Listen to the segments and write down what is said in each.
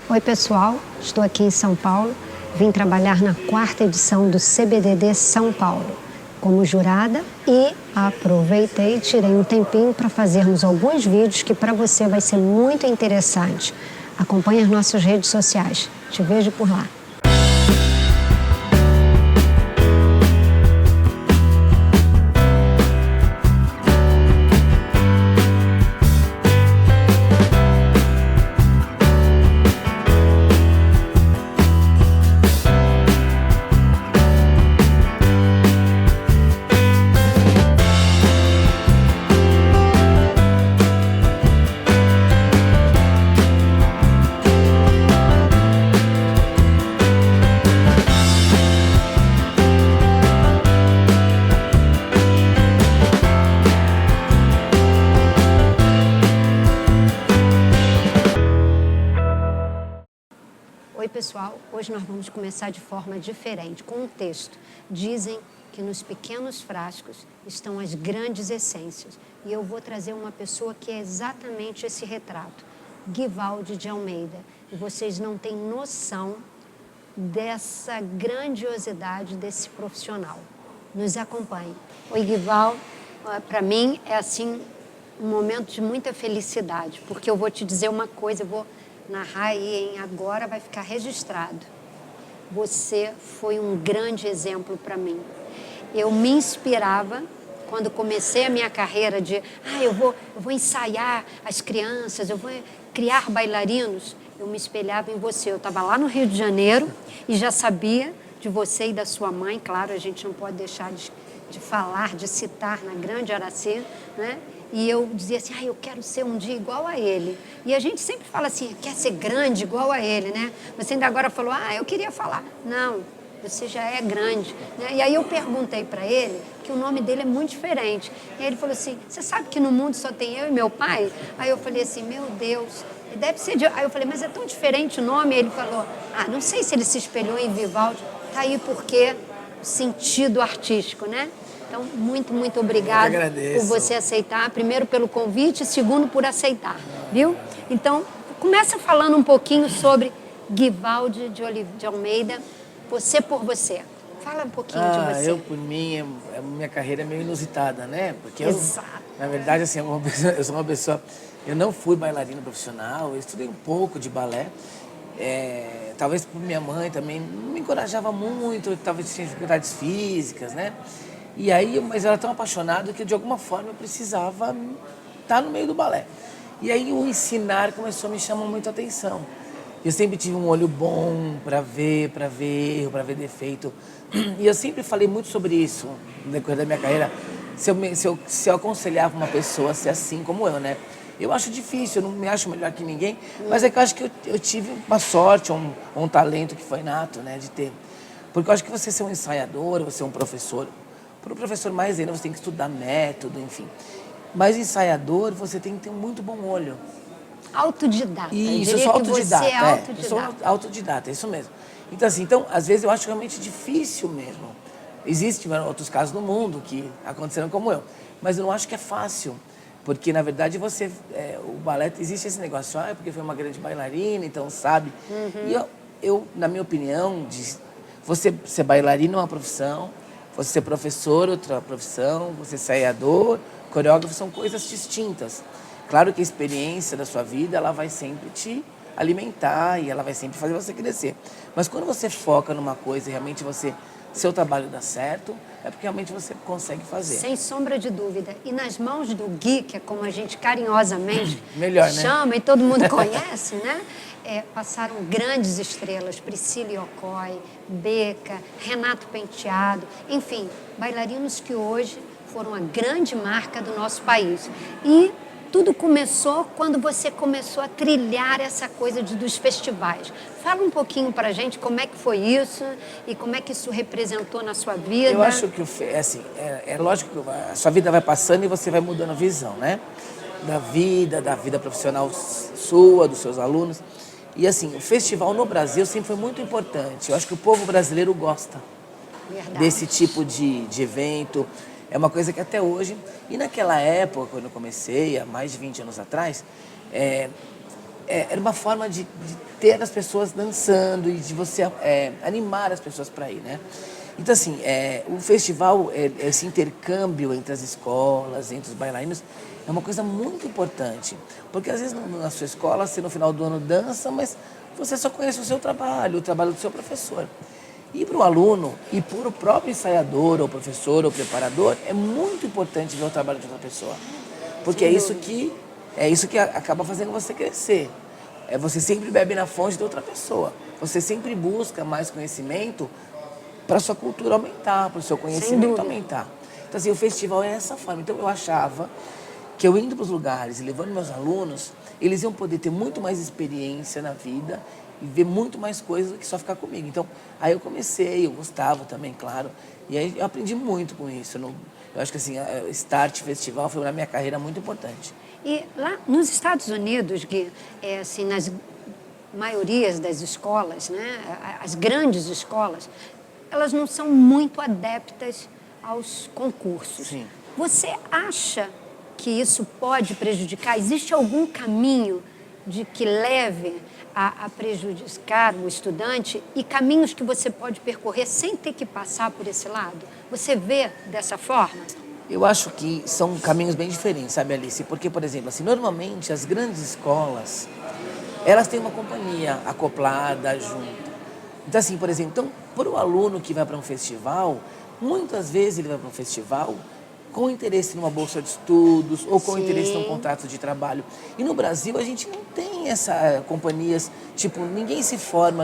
Oi pessoal, estou aqui em São Paulo, vim trabalhar na 4ª edição do CBDD São Paulo como jurada e aproveitei e tirei um tempinho para fazermos alguns vídeos que para você vai ser muito interessante. Acompanhe as nossas redes sociais, te vejo por lá. Oi pessoal, hoje nós vamos começar de forma diferente, com um texto. Dizem que nos pequenos frascos estão as grandes essências. E eu vou trazer uma pessoa que é exatamente esse retrato, Guivaldi de Almeida. E vocês não têm noção dessa grandiosidade desse profissional. Nos acompanhe. Oi Guivaldi, para mim é assim um momento de muita felicidade, porque eu vou te dizer uma coisa, eu vou narrar aí, hein? Agora vai ficar registrado. Você foi um grande exemplo para mim. Eu me inspirava quando comecei a minha carreira de eu vou ensaiar as crianças, eu vou criar bailarinos. Eu me espelhava em você. Eu estava lá no Rio de Janeiro e já sabia de você e da sua mãe. Claro, a gente não pode deixar de falar, de citar na grande Aracê, né? E eu dizia assim, eu quero ser um dia igual a ele. E a gente sempre fala assim, quer ser grande igual a ele, né? Você ainda agora falou, eu queria falar. Não, você já é grande. Né? E aí eu perguntei para ele que o nome dele é muito diferente. E aí ele falou assim, você sabe que no mundo só tem eu e meu pai? Aí eu falei assim, meu Deus, deve ser de... Aí eu falei, mas é tão diferente o nome? Ele falou, não sei se ele se espelhou em Vivaldi. Tá aí porque o sentido artístico, né? Então, muito, muito obrigado por você aceitar. Primeiro, pelo convite, segundo, por aceitar, viu? Então, começa falando um pouquinho sobre Guivaldi de Almeida, você por você. Fala um pouquinho de você. Eu, por mim, a minha carreira é meio inusitada, né? Porque Exato. Na verdade, assim, eu sou uma pessoa... Eu não fui bailarina profissional, eu estudei um pouco de balé. Talvez por minha mãe também não me encorajava muito, talvez tinha dificuldades físicas, né? E aí, mas eu era tão apaixonado que de alguma forma eu precisava estar no meio do balé. E aí o ensinar começou a me chamar muito a atenção. Eu sempre tive um olho bom para ver erro, para ver defeito. E eu sempre falei muito sobre isso no decorrer da minha carreira. Se eu aconselhava uma pessoa a ser assim como eu, né? Eu acho difícil, eu não me acho melhor que ninguém, mas é que eu acho que eu tive uma sorte, um talento que foi nato, né, de ter. Porque eu acho que você ser um ensaiador, você ser um professor, para o professor mais ainda, você tem que estudar método, enfim. Mas ensaiador, você tem que ter um muito bom olho. Autodidata. Isso, eu sou autodidata. Você é autodidata. Eu sou autodidata, é isso mesmo. Então, assim, às vezes eu acho realmente difícil mesmo. Existem outros casos no mundo que aconteceram como eu. Mas eu não acho que é fácil. Porque, na verdade, o balé, existe esse negócio, porque foi uma grande bailarina, então sabe. Uhum. E eu, na minha opinião, você ser bailarina é uma profissão, você ser professor, outra profissão, você ser ensaiador, coreógrafo, são coisas distintas. Claro que a experiência da sua vida, ela vai sempre te alimentar e ela vai sempre fazer você crescer. Mas quando você foca numa coisa e realmente seu trabalho dá certo, é porque realmente você consegue fazer. Sem sombra de dúvida. E nas mãos do Gui, que é como a gente carinhosamente melhor, né? chama e todo mundo conhece, né? Passaram grandes estrelas, Priscila Iocói, Beca, Renato Penteado, enfim, bailarinos que hoje foram a grande marca do nosso país. E tudo começou quando você começou a trilhar essa coisa dos festivais. Fala um pouquinho pra gente como é que foi isso e como é que isso representou na sua vida. Eu acho que é lógico que a sua vida vai passando e você vai mudando a visão, né? Da vida profissional sua, dos seus alunos. E assim, o festival no Brasil sempre foi muito importante. Eu acho que o povo brasileiro gosta desse tipo de evento. É uma coisa que até hoje... E naquela época, quando eu comecei, há mais de 20 anos atrás, era uma forma de ter as pessoas dançando e de você animar as pessoas para ir, né? Então, assim, o festival, esse intercâmbio entre as escolas, entre os bailarinos, é uma coisa muito importante. Porque, às vezes, na sua escola, você no final do ano dança, mas você só conhece o seu trabalho, o trabalho do seu professor. E para o aluno, e para o próprio ensaiador, ou professor, ou preparador, é muito importante ver o trabalho de outra pessoa. Porque é isso que acaba fazendo você crescer. Você sempre bebe na fonte de outra pessoa. Você sempre busca mais conhecimento para a sua cultura aumentar, para o seu conhecimento aumentar. Então, assim, o festival é essa forma. Então, eu achava que eu indo para os lugares e levando meus alunos, eles iam poder ter muito mais experiência na vida e ver muito mais coisas do que só ficar comigo. Então, aí eu comecei, eu gostava também, claro, e aí eu aprendi muito com isso. Eu acho que assim, o Start Festival foi na minha carreira muito importante. E lá nos Estados Unidos, Gui, assim, nas maiorias das escolas, né, as grandes escolas, elas não são muito adeptas aos concursos. Sim. Você acha que isso pode prejudicar? Existe algum caminho de que leve a prejudicar o estudante e caminhos que você pode percorrer sem ter que passar por esse lado? Você vê dessa forma? Eu acho que são caminhos bem diferentes, sabe, Alice? Porque, por exemplo, assim, normalmente as grandes escolas, elas têm uma companhia acoplada junto. Então, assim, por exemplo, para o aluno que vai para um festival, muitas vezes ele vai para um festival com interesse numa bolsa de estudos ou com interesse num contrato de trabalho. E no Brasil a gente não tem companhias, tipo, ninguém se forma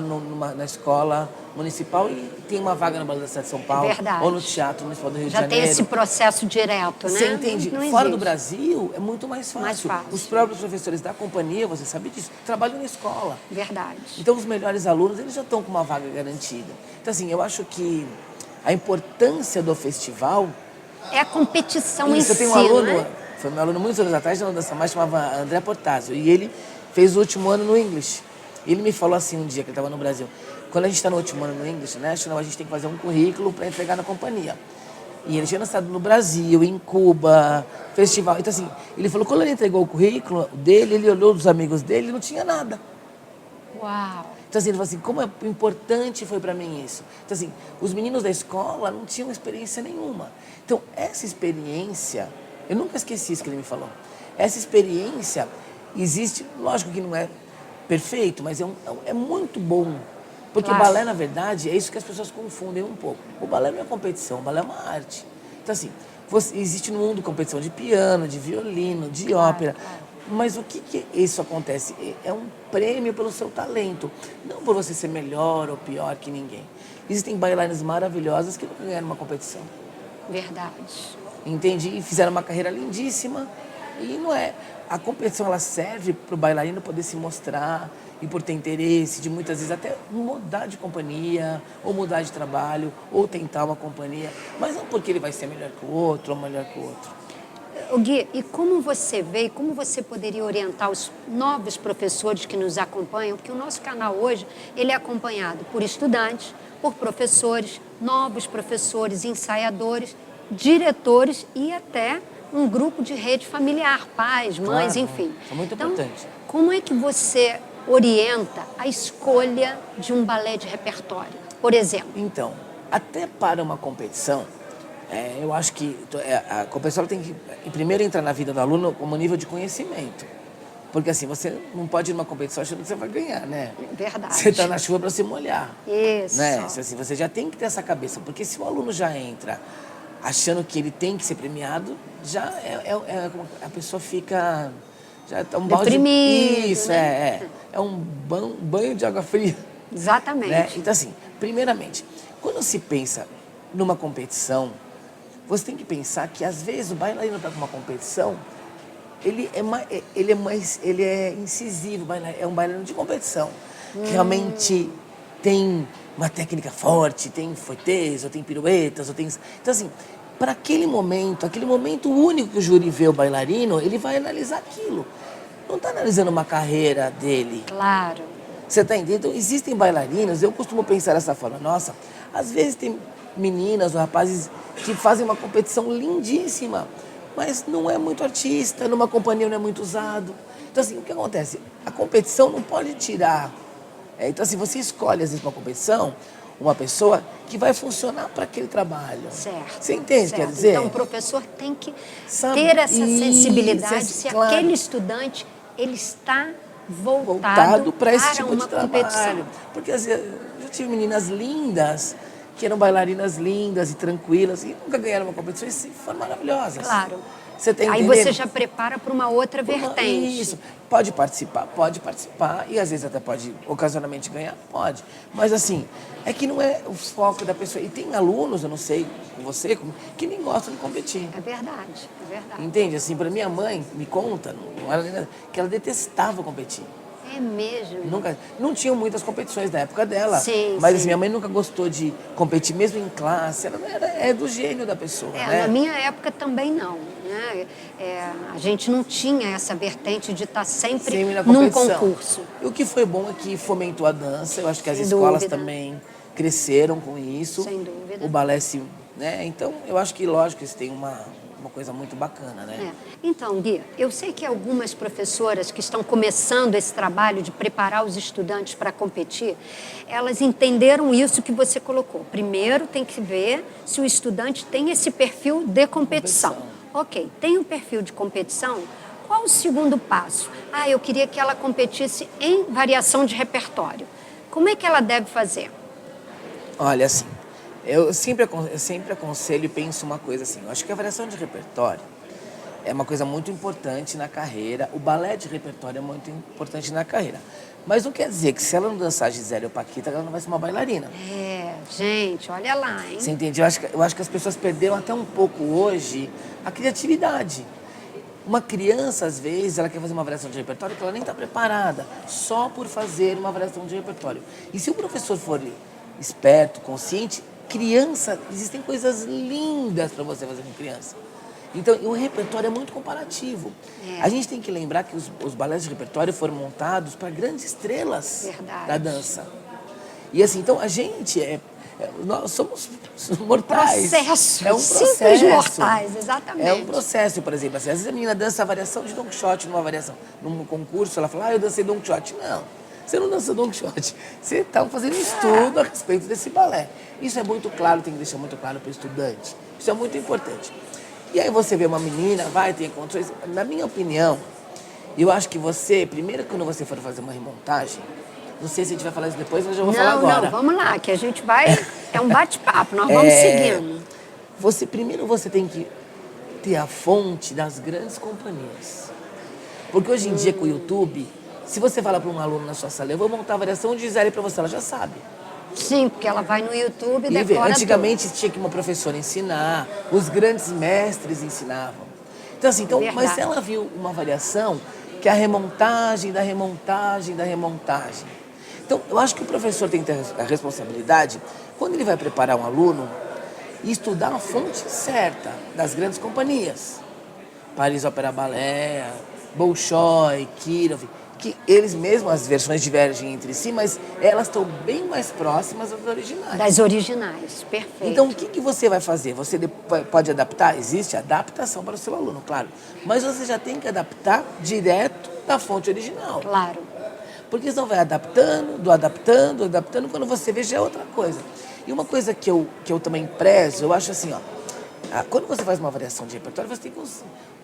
na escola municipal e tem uma vaga na Balada da Cidade de São Paulo ou no Teatro Municipal do Rio de Janeiro. Já tem esse processo direto, né? Você entende? Não Fora do existe. Brasil é muito mais fácil. Mais fácil. Os próprios professores da companhia, você sabe disso, trabalham na escola. Verdade. Então os melhores alunos, eles já estão com uma vaga garantida. Então assim, eu acho que a importância do festival... É a competição Isso, em eu tenho um si, aluno, né? foi meu aluno muitos anos atrás, na dança mais, chamava André Portazio, e ele fez o último ano no English. Ele me falou assim um dia, que ele estava no Brasil, quando a gente está no último ano no English National, a gente tem que fazer um currículo para entregar na companhia. E ele tinha lançado no Brasil, em Cuba, festival. Então assim, ele falou, quando ele entregou o currículo dele, ele olhou dos amigos dele e não tinha nada. Uau! Então assim, ele falou assim, como é importante foi para mim isso. Então assim, os meninos da escola não tinham experiência nenhuma. Então essa experiência, eu nunca esqueci isso que ele me falou. Essa experiência existe, lógico que não é perfeito, mas é muito bom. Porque Claro. o balé, na verdade, é isso que as pessoas confundem um pouco. O balé não é competição, o balé é uma arte. Então assim, existe no mundo competição de piano, de violino, de ópera. Claro. Mas o que isso acontece? É um prêmio pelo seu talento, não por você ser melhor ou pior que ninguém. Existem bailarinas maravilhosas que nunca ganharam uma competição. Verdade. Entende? E fizeram uma carreira lindíssima. E não é. A competição ela serve para o bailarino poder se mostrar e por ter interesse, de muitas vezes até mudar de companhia, ou mudar de trabalho, ou tentar uma companhia. Mas não porque ele vai ser melhor que o outro ou melhor que o outro. Ô Gui, e como você vê, como você poderia orientar os novos professores que nos acompanham? Porque o nosso canal hoje, ele é acompanhado por estudantes, por professores, novos professores, ensaiadores, diretores e até um grupo de rede familiar, pais, mães, Claro, enfim. é muito Então, importante. como é que você orienta a escolha de um balé de repertório, por exemplo? Então, até para uma competição, eu acho que a competição tem que primeiro entrar na vida do aluno como nível de conhecimento. Porque assim, você não pode ir numa competição achando que você vai ganhar, né? Verdade. Você está na chuva para se molhar. Isso. Né? Assim, você já tem que ter essa cabeça. Porque se o aluno já entra achando que ele tem que ser premiado, já a pessoa fica... Já é um balde... Deprimido, Isso, né? é um banho de água fria. Exatamente. Né? Então assim, primeiramente, quando se pensa numa competição, você tem que pensar que às vezes o bailarino para uma competição, ele é incisivo, é um bailarino de competição, que realmente tem uma técnica forte, tem fouettes, ou tem piruetas, ou tem... Então assim, para aquele momento único que o júri vê o bailarino, ele vai analisar aquilo. Não está analisando uma carreira dele. Claro. Você está entendendo? Então, existem bailarinas, eu costumo pensar dessa forma, nossa, às vezes tem meninas ou rapazes que fazem uma competição lindíssima, mas não é muito artista, numa companhia não é muito usado. Então, assim, o que acontece? a competição não pode tirar. Então, assim, você escolhe, às vezes, uma competição, uma pessoa que vai funcionar para aquele trabalho. Certo. Você entende, certo. quer dizer? Então, o professor tem que Sabe? ter essa Isso, sensibilidade se claro. aquele estudante ele está voltado Voltado para esse tipo uma de trabalho. competição. Porque às vezes, eu já tive meninas lindas, que eram bailarinas lindas e tranquilas, e nunca ganharam uma competição e foram maravilhosas. Claro. Você tá Aí entendendo? você já prepara para uma outra vertente. Isso. Pode participar, e às vezes até pode ocasionalmente ganhar, pode. Mas assim, é que não é o foco da pessoa. E tem alunos, eu não sei com você, que nem gostam de competir. É verdade, é verdade. Entende? Assim, para minha mãe, me conta, não era nem nada, que ela detestava competir. É mesmo. Nunca, não tinham muitas competições na época dela. Sim, mas sim. assim, minha mãe nunca gostou de competir, mesmo em classe. Ela não era, é do gênio da pessoa, né? Na minha época também não. Né? A gente não tinha essa vertente de estar sempre na num competição. concurso. E o que foi bom é que fomentou a dança. Eu acho que as Sem escolas dúvida. também cresceram com isso. Sem dúvida. O balé se... Né? Então, eu acho que, lógico, isso tem uma coisa muito bacana, né? Então, Gui, eu sei que algumas professoras que estão começando esse trabalho de preparar os estudantes para competir, elas entenderam isso que você colocou. Primeiro, tem que ver se o estudante tem esse perfil de competição. Ok, tem o perfil de competição, qual o segundo passo? Eu queria que ela competisse em variação de repertório. Como é que ela deve fazer? Olha, assim, eu sempre aconselho e penso uma coisa assim. Eu acho que a variação de repertório é uma coisa muito importante na carreira. O balé de repertório é muito importante na carreira. Mas não quer dizer que se ela não dançar Gisele ou Paquita, ela não vai ser uma bailarina. Gente, olha lá, hein? Você entende? Eu acho que as pessoas perderam até um pouco hoje a criatividade. Uma criança, às vezes, ela quer fazer uma variação de repertório que ela nem está preparada, só por fazer uma variação de repertório. E se o professor for esperto, consciente, criança, existem coisas lindas para você fazer com criança. Então, o repertório é muito comparativo. A gente tem que lembrar que os balés de repertório foram montados para grandes estrelas da dança. E assim, então a gente nós somos mortais. Processo. É um processo. Simples mortais, exatamente. É um processo, por exemplo. Assim, às vezes a menina dança a variação de Don Quixote num concurso, ela fala, eu dancei Don Quixote. Não, você não dança Don Quixote. Você está fazendo estudo a respeito desse balé. Isso é muito claro, tem que deixar muito claro para o estudante. Isso é muito importante. E aí você vê uma menina, tem condições. Na minha opinião, eu acho que você, primeiro quando você for fazer uma remontagem, não sei se a gente vai falar isso depois, mas eu vou falar agora. Não, vamos lá, que a gente vai... É um bate-papo, nós vamos seguindo. Primeiro você tem que ter a fonte das grandes companhias. Porque hoje em dia, com o YouTube, se você falar para um aluno na sua sala, eu vou montar a variação de Gisele para você, ela já sabe. Sim, porque ela vai no YouTube e E decora antigamente tudo. tinha que uma professora ensinar, os grandes mestres ensinavam. Então, assim, mas se ela viu uma variação, que é a remontagem da remontagem da remontagem. Então, eu acho que o professor tem que ter a responsabilidade, quando ele vai preparar um aluno, estudar a fonte certa das grandes companhias. Paris Opera Ballet, Bolshoi, Kirov, que eles mesmos, as versões divergem entre si, mas elas estão bem mais próximas das originais. Das originais, perfeito. Então, o que você vai fazer? Você pode adaptar? Existe adaptação para o seu aluno, claro. Mas você já tem que adaptar direto da fonte original. Claro. Porque senão vai adaptando, quando você vê já é outra coisa. E uma coisa que eu também prezo, eu acho assim, quando você faz uma variação de repertório, você tem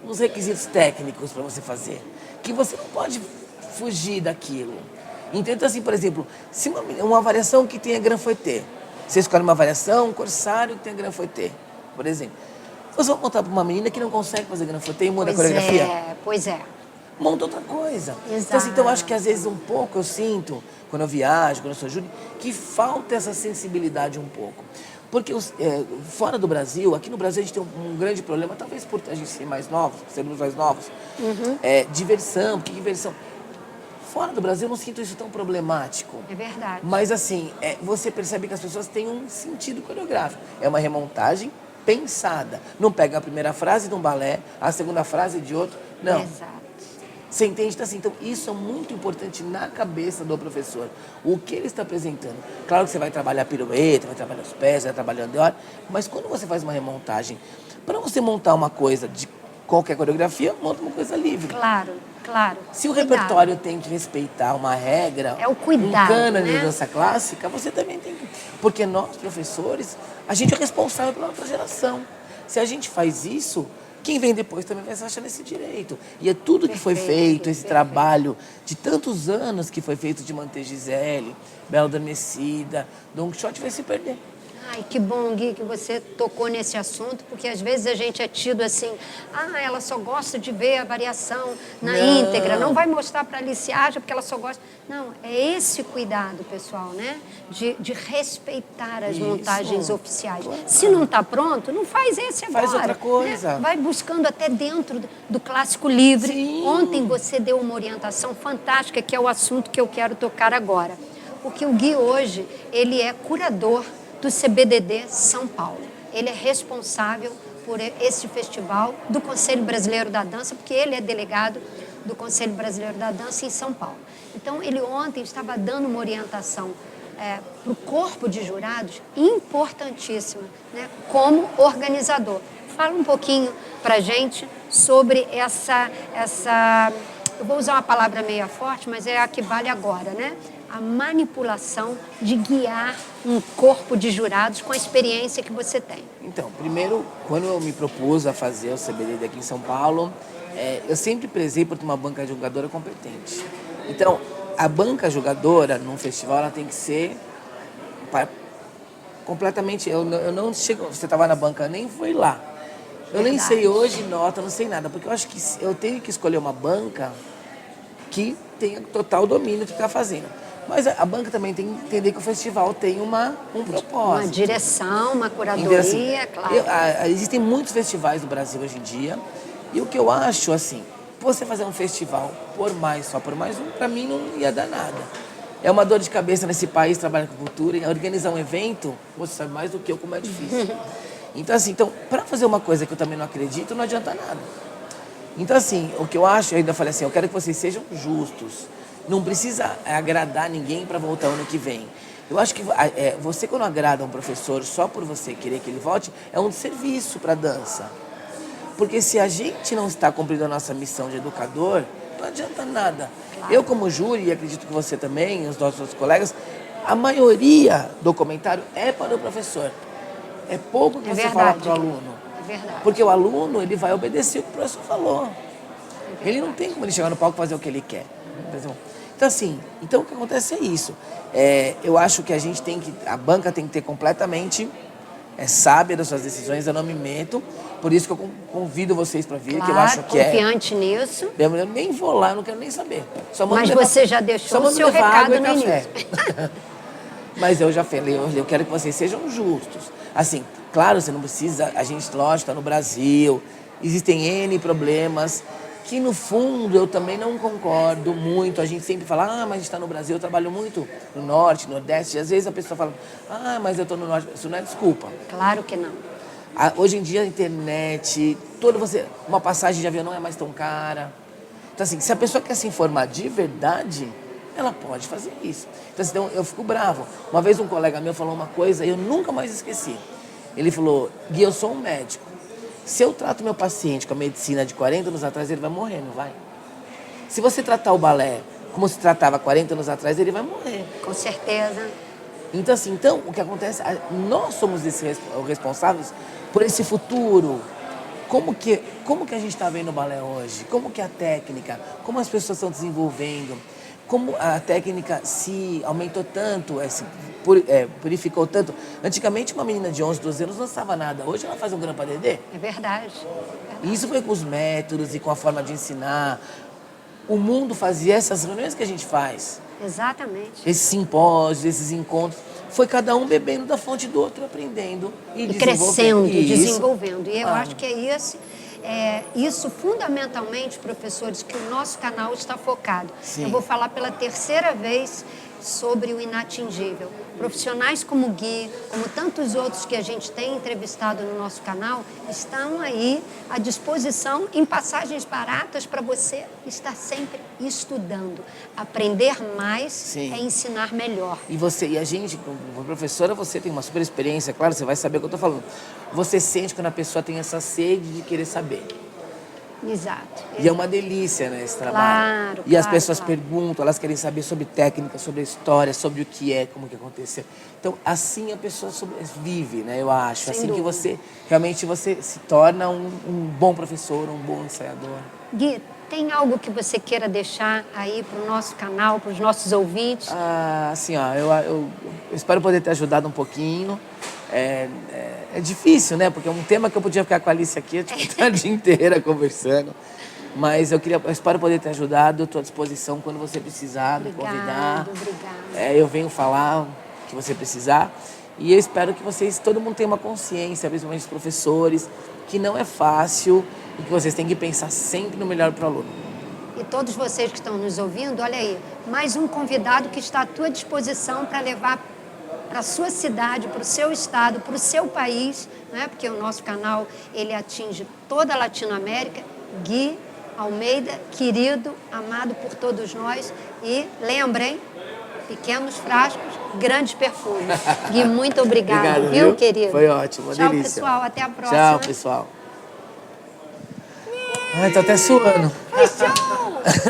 uns requisitos técnicos para você fazer, que você não pode fugir daquilo. Então, assim, por exemplo, se uma variação que tenha grand fouetté, você escolhe uma variação, um corsário que tenha grand fouetté, por exemplo. Você vai montar para uma menina que não consegue fazer grand fouetté e muda a coreografia? Pois é. Monta outra coisa. Exato. Então, eu acho que às vezes um pouco eu sinto, quando eu viajo, quando eu sou júri, que falta essa sensibilidade um pouco. Porque fora do Brasil, aqui no Brasil a gente tem um grande problema, talvez por a gente ser mais novos, sermos mais novos, diversão, porque diversão. Fora do Brasil eu não sinto isso tão problemático. É verdade. Mas assim, você percebe que as pessoas têm um sentido coreográfico. É uma remontagem pensada. Não pega a primeira frase de um balé, a segunda frase de outro. Não. Exato. Você entende? Então, isso é muito importante na cabeça do professor. O que ele está apresentando. Claro que você vai trabalhar pirueta, vai trabalhar os pés, vai trabalhar andar, mas quando você faz uma remontagem, para você montar uma coisa de qualquer coreografia, monta uma coisa livre. Claro. Claro. Se o cuidado. repertório tem que respeitar uma regra, É o cuidado, um cânone né? de dança clássica, você também tem que... Porque nós, professores, a gente é responsável pela outra geração. Se a gente faz isso, quem vem depois também vai se achar nesse direito. E é tudo que foi Perfeito, feito, Gui, esse perfeito. trabalho de tantos anos que foi feito de manter Gisele, Bela Adormecida, Don Quixote vai se perder. Ai, que bom, Gui, que você tocou nesse assunto, porque às vezes a gente é tido assim, ela só gosta de ver a variação na Não. íntegra, não vai mostrar para a Aliciaja porque ela só gosta... Não, é esse cuidado, pessoal, né? De respeitar as Isso. montagens oficiais. Claro. Se não está pronto, não faz esse agora. Faz outra coisa. Né? Vai buscando até dentro do clássico livre. Sim. Ontem você deu uma orientação fantástica, que é o assunto que eu quero tocar agora. Porque o Gui hoje, ele é curador do CBDD São Paulo. Ele é responsável por esse festival do Conselho Brasileiro da Dança, porque ele é delegado do Conselho Brasileiro da Dança em São Paulo. Então, ele ontem estava dando uma orientação para o corpo de jurados importantíssima, né, como organizador. Fala um pouquinho para a gente sobre essa, eu vou usar uma palavra meio forte, mas é a que vale agora, né? A manipulação de guiar um corpo de jurados com a experiência que você tem. Então, primeiro, quando eu me propus a fazer o CBD aqui em São Paulo, eu sempre prezei por ter uma banca julgadora competente. Então, a banca julgadora num festival, ela tem que ser completamente... Eu não chego... Você estava na banca, nem fui lá. Eu nem sei hoje nota, não sei nada, porque eu acho que eu tenho que escolher uma banca que tenha total domínio do que está fazendo. Mas a banca também tem que entender que o festival tem um propósito. Uma direção, uma curadoria, então, assim, claro. Existem muitos festivais no Brasil hoje em dia. E o que eu acho, assim, você fazer um festival só por mais um, para mim não ia dar nada. É uma dor de cabeça nesse país, trabalhando com cultura, e organizar um evento, você sabe mais do que eu como é difícil. Então, assim, para fazer uma coisa que eu também não acredito, não adianta nada. Então, assim, o que eu acho, eu ainda falei assim, eu quero que vocês sejam justos. Não precisa agradar ninguém para voltar ano que vem. Eu acho que você, quando agrada um professor só por você querer que ele volte, é um serviço para a dança. Porque se a gente não está cumprindo a nossa missão de educador, não adianta nada. Claro. Eu, como júri, e acredito que você também, os nossos colegas, a maioria do comentário é para o professor. É pouco que você fala para o aluno. É verdade. Porque o aluno, ele vai obedecer o que o professor falou. Ele não tem como ele chegar no palco e fazer o que ele quer. Então, assim, o que acontece é isso. Eu acho que a banca tem que ter completamente sábia das suas decisões, eu não me meto. Por isso que eu convido vocês para vir, claro, que eu acho que confiante nisso. Eu nem vou lá, não quero nem saber. Mas você já deixou o seu recado no início. Mas eu já falei, eu quero que vocês sejam justos. Assim, claro, você não precisa, a gente, lógico, está no Brasil, existem N problemas, que no fundo eu também não concordo muito. A gente sempre fala, mas a gente está no Brasil, eu trabalho muito no Norte, Nordeste, e às vezes a pessoa fala, mas eu estou no Norte, isso não é desculpa. Claro que não. Hoje em dia a internet, uma passagem de avião não é mais tão cara. Então, assim, se a pessoa quer se informar de verdade, ela pode fazer isso. Então, eu fico bravo. Uma vez um colega meu falou uma coisa e eu nunca mais esqueci. Ele falou, Gui, eu sou um médico. Se eu trato meu paciente com a medicina de 40 anos atrás, ele vai morrer, não vai? Se você tratar o balé como se tratava 40 anos atrás, ele vai morrer. Com certeza. Então, assim, o que acontece, nós somos os responsáveis por esse futuro. Como que a gente está vendo o balé hoje? Como que a técnica, como as pessoas estão desenvolvendo, como a técnica se aumentou tanto, purificou tanto. Antigamente, uma menina de 11, 12 anos não dançava nada. Hoje ela faz um grampa dedê. É verdade. E isso foi com os métodos e com a forma de ensinar. O mundo fazia essas reuniões que a gente faz. Exatamente. Esses simpósios, esses encontros. Foi cada um bebendo da fonte do outro, aprendendo e crescendo, isso. desenvolvendo. E eu acho que isso fundamentalmente, professores, que o nosso canal está focado. Sim. Eu vou falar pela terceira vez sobre o inatingível. Profissionais como o Gui, como tantos outros que a gente tem entrevistado no nosso canal, estão aí à disposição em passagens baratas para você estar sempre estudando. Aprender mais Sim. é ensinar melhor. E a gente, como professora, você tem uma super experiência, claro, você vai saber o que eu estou falando. Você sente quando a pessoa tem essa sede de querer saber. Exato. E é uma delícia, né, esse trabalho. Claro, E as claro, pessoas claro. perguntam, elas querem saber sobre técnica, sobre a história, sobre o que é, como que aconteceu. Então, assim a pessoa vive, né, eu acho. Sem assim dúvida. que você, realmente, você se torna um bom professor, um bom ensaiador. Gui, tem algo que você queira deixar aí para o nosso canal, para os nossos ouvintes? Ah, assim, ó, eu espero poder ter ajudado um pouquinho. É difícil, né? Porque é um tema que eu podia ficar com a Alice aqui tipo, a tarde inteira conversando. Mas eu espero poder ter ajudado. Eu estou à disposição quando você precisar, me convidar. Obrigada. Eu venho falar o que você precisar. E eu espero que todo mundo tenha uma consciência, principalmente os professores, que não é fácil e que vocês têm que pensar sempre no melhor para o aluno. E todos vocês que estão nos ouvindo, olha aí, mais um convidado que está à tua disposição para levar para a sua cidade, para o seu estado, para o seu país, né? Porque o nosso canal ele atinge toda a Latinoamérica. Gui Almeida, querido, amado por todos nós. E lembrem, pequenos frascos, grandes perfumes. Gui, muito obrigada, Obrigado, viu, querido? Foi ótimo, uma Tchau, delícia. pessoal, até a próxima. Tchau, pessoal. Ai, tô até suando.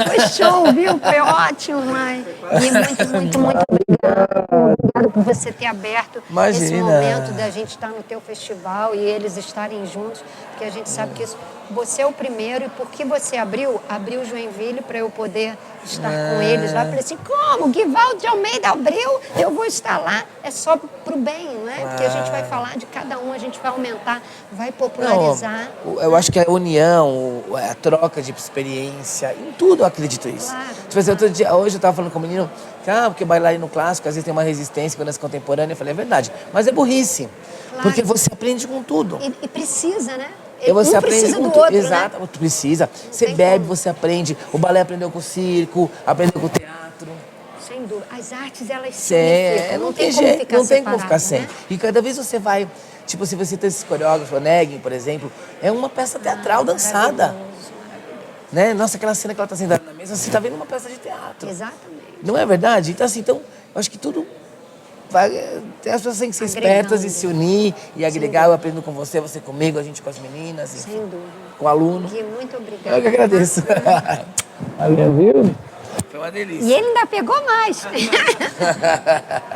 Foi show, viu? Foi ótimo, mãe. E muito obrigada. Obrigado por você ter aberto Imagina. esse momento da gente estar no teu festival e eles estarem juntos, porque a gente sabe que você é o primeiro e porque você abriu Joinville para eu poder estar com eles lá. Eu falei assim, como? Guivaldo de Almeida abriu, eu vou estar lá. É só pro bem, não é? Porque a gente vai falar de cada um, a gente vai aumentar, vai popularizar. Não, eu acho que a união, a troca de experiência, em tudo eu acredito nisso. Claro, Tipo assim, outro dia, hoje eu tava falando com o menino, porque bailarino clássico às vezes tem uma resistência com a dança contemporânea. Eu falei, é verdade, mas é burrice. Claro. Porque você aprende com tudo. E precisa, né? E você Um aprende precisa com do tudo. outro, Exato, né? tu precisa. Você tem bebe, como. você aprende. O balé aprendeu com o circo, aprendeu com o teatro. Sem dúvida. As artes, elas significam. Não tem como jeito, ficar não tem separado, como ficar sem. né? E cada vez você vai, tipo, se você tem esse coreógrafo, o Neguin, por exemplo, é uma peça teatral dançada. Maravilhoso. Né? Nossa, aquela cena que ela tá sentada na mesa, você tá vendo uma peça de teatro. Exatamente. Não é verdade? Então, assim, eu acho que tudo vai. As pessoas têm que ser espertas e se unir e agregar. Eu aprendo com você, você comigo, a gente com as meninas, enfim, Sem dúvida. com o aluno. Gui, muito obrigada. Eu que agradeço. Valeu, viu? Foi uma delícia. E ele ainda pegou mais.